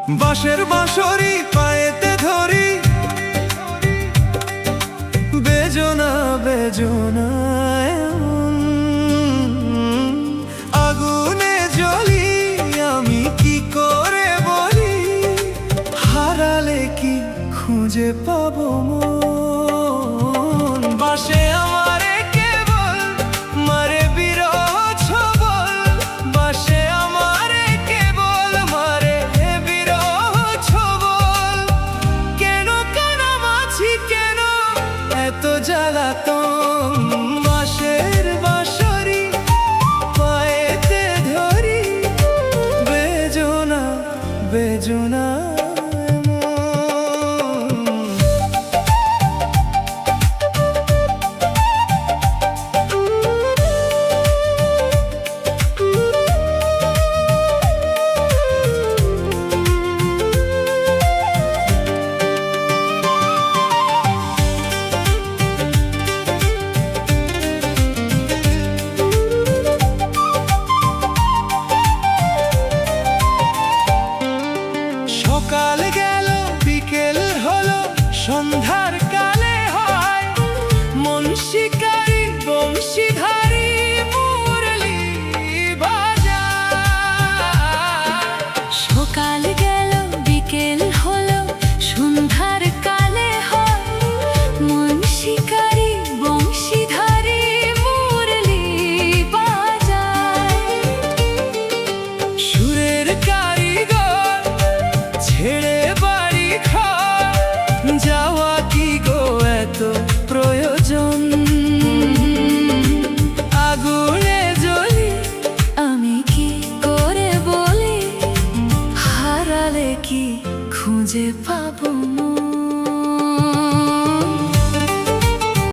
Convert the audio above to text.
বাঁশের বাঁশরি পায়েতে ধরি, বেজনা বেজনা এমন। আগুনে জ্বলি আমি কি করে বলি, হারালে কি খুঁজে পাবো মন। বাঁশে আমারে কেবল মারে বিরহ ছবল, বাঁশে আমারে কেবল মারে বিরহ ছবল। কেন কানামাছি কেন এত জ্বালাতন, বাঁশের বাঁশরি পায়েতে ধরি, বেজনা বেজনা সকাল গেল বিকেল হলো, সন্ধ্যার কালে হয় মন শিকারি বংশীধারী মুরলি বাজায়। সকাল গেল বিকেল হলো, সন্ধ্যার কালে হয় মন শিকারি বংশীধারী মুরলি বাজায়। সুরের কারিগর ছেড়ে বাড়ি ঘর, যাওয়া কি গো এত প্রয়োজন। আগুনে জ্বলি আমি কি করে বলি, হারালে কি খুঁজে পাবো মন।